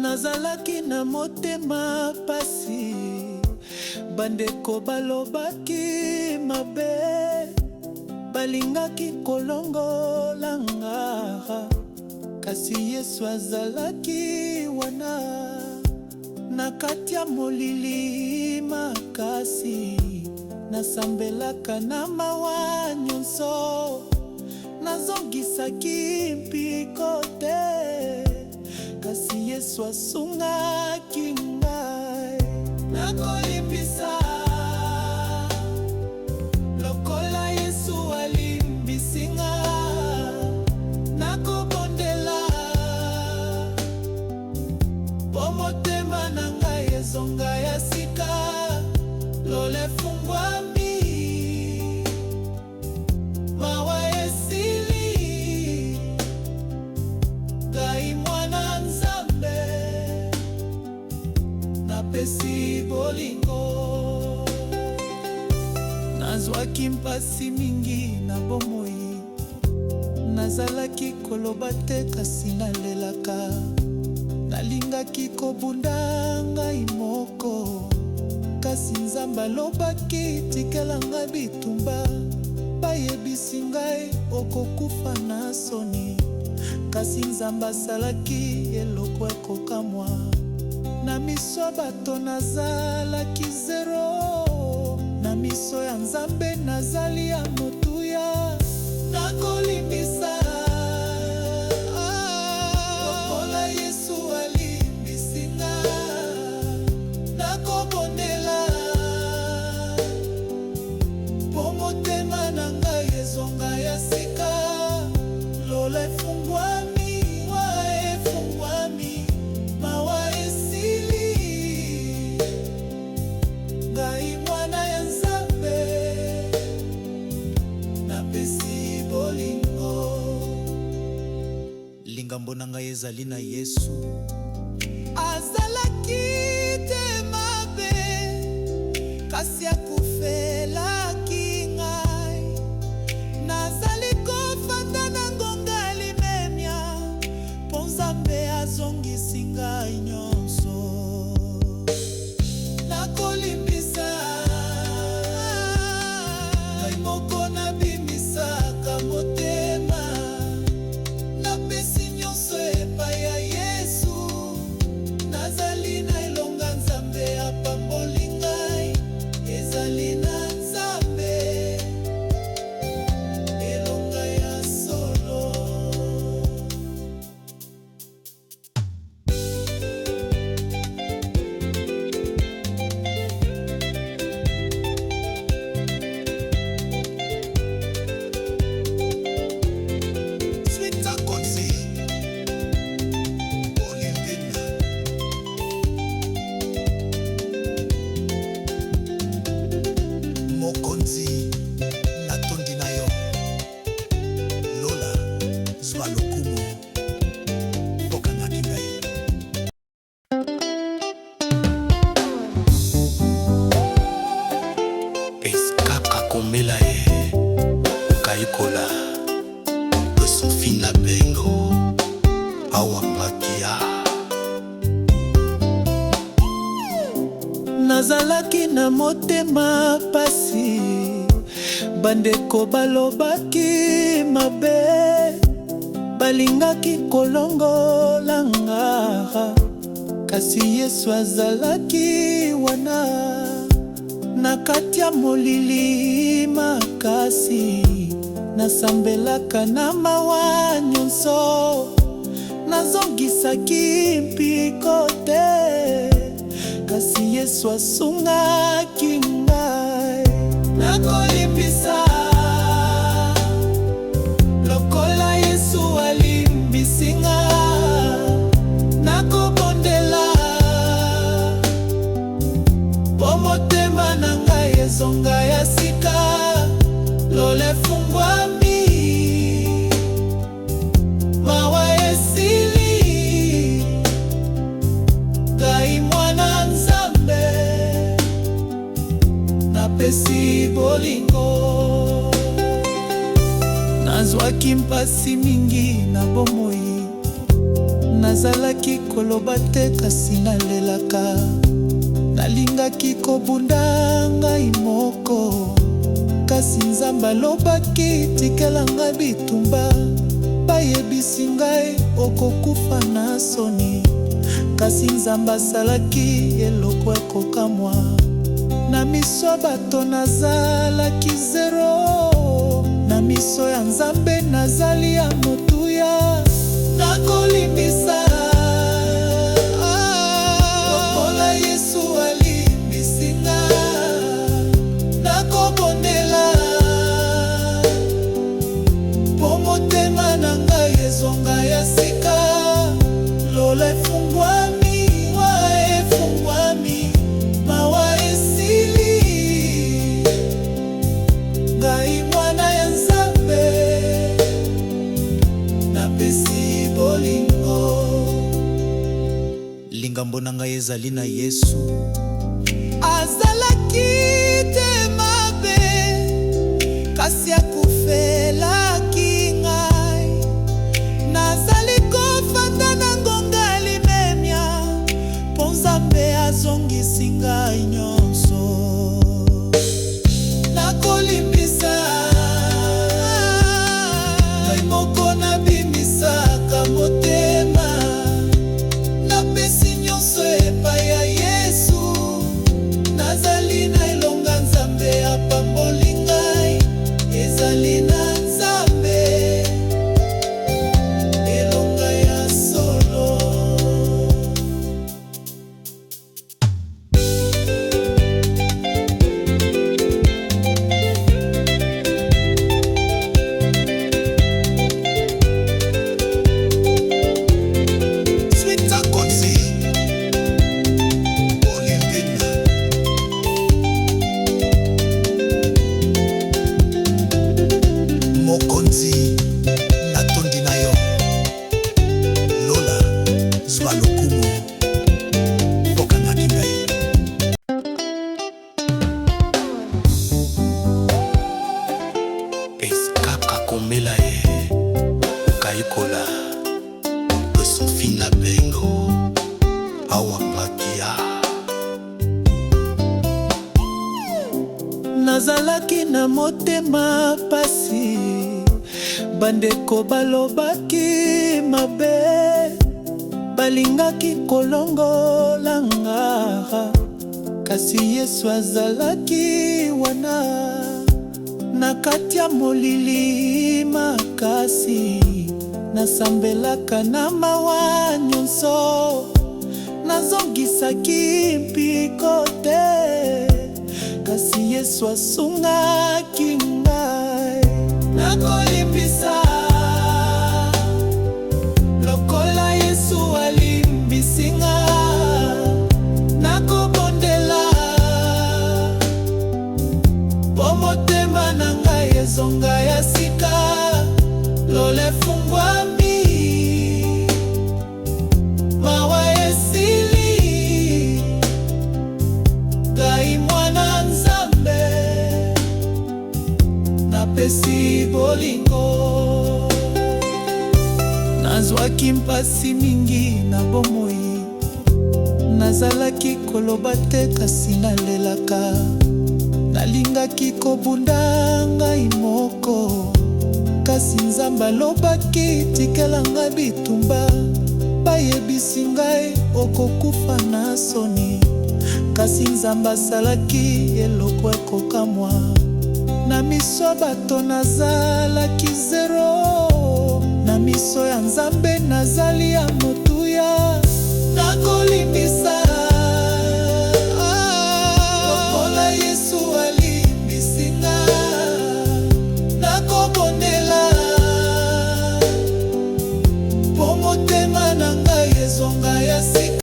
Nazalaki na motema pasi, bandeko balobaki mabe, balingaki kolongola nga, kasi Yesu azalaki wana. Na kati ya molili makasi, nasambelaka na mawa nyonso, nazongisaki mpiko te, kasi Yesu asungaki ngai. Nakolimbisa lokola Yesu alimbisi nga, nakobondela po motema na ngai ezonga ya sika, lole fungwami mawa esili, ngai mwana Nzambe napesi bolingo. Nazwaki mpasi mingi na bomoi, nazalaki koloba te kasi nalelaka, nalingaki kobunda ngai moko, kasi Nzambe alobaki tikela ngai bitumba, bayebisi ngai okokufa na soni, kasi Nzambe asalaki eloko ekokamwa. Na miso bato nazalaki zero, na miso ya Nzambe nazali ya motuya. Nakolimbisa lokola Yesu alimbisi nga, nakobondela po motema na ngai ezonga ya sika, lola efungwami efungwami mawa esili, ngai mwana ya Nzambe napesi bolingo. Lingambo na ngai ezali na Yesu, azalaki te mabe, kasi akufelaki ngai. Nazali kofanda na ngonga limemia, po Nzambe azongisi ngai nyonso. Nakolimbisa ngai moko nabimisaka motema, napesi nyonso epai ya Yesu. Nazali na elonga Nzambe apamboli ngai, ezali na Nzambe elonga ya solo. Swita Konzi Olimpina, mokonzi natondi na yo, Lola zwa lokumu bokangaki ngai. Eskaka komela ye kaikola Josephine Bengo awa makia. Nazalaki na motema pasi, bandeko balobaki mabe, balingaki kolongola nga, kasi Yesu azalaki wana. Na kati ya molili makasi, nasambelaka na mawa nyonso, nazongisaki mpiko te, kasi Yesu asungaki ngai. Nakolimbisa lokola Yesu alimbisi nga, nakobondela po motema na ngai ezonga ya sika, lole fungwami mawa esili, ngai mwana Nzambe napesi bolingo. Nazwaki mpasi mingi na bomoi, Nazalaki koloba te kasi nalelaka, nalingaki kobunda ngai moko. Kasi Nzambe alobaki tikela ngai bitumba, bayebisi ngai okokufa na soni. Kasi Nzambe asalaki eloko ekokamwa. Na miso bato nazalaki zero, na miso ya Nzambe nazali ya motuya. Nakolimbisa lokola Yesu alimbisi nga, nakobondela po motema na ngai ezonga ya sika. Lola efungwami, wa efungwami, mawa esili. Ngai mwana ya Nzambe, napesi bolingo. Lingambo na ngai ezali na Yesu. Azalaki te mabe, kasi akufelaki ngai. Nazali kofanda na ngonga limemia, po Nzambe azongisi ngai nyonso. Nakolimbisa ngai moko nabimisaka motema, napesi nyonso epai ya Yesu. Nazali na elonga Nzambe apamboli ngai, ezali na Nzambe elonga ya solo. Swita Konzi Olindina, mokonzi natondi na yo. Lola zwa lokumu bokangaki ngai. Eskaka komela ye kaikola tosofina bengo awa makia. Nazalaki na motema pasi, bandeko balobaki mabe, balingaki kolongola nga. Kasi Yesu azalaki wana, na kati ya molili makasi. Nasambelaka na mawa nyonso, nazongisaki mpiko te. Kasi Yesu asungaki ngai. Nakolimbisa lokola Yesu alimbisi nga, nakobondela po motema na ngai ezonga ya sika. Lola efungwami, mawa esili. Ngai mwana Nzambe, napesi bolingo. Nazwaki mpasi mingi na bomoi, nazalaki koloba te kasi nalelaka, nalingaki kobunda ngai moko. Kasi Nzambe alobaki tikela ngai bitumba, bayebisi ngai okokufa na soni. Kasi Nzambe asalaki eloko ekokamwa. Na miso bato nazalaki zero, na miso ya Nzambe nazali ya moto.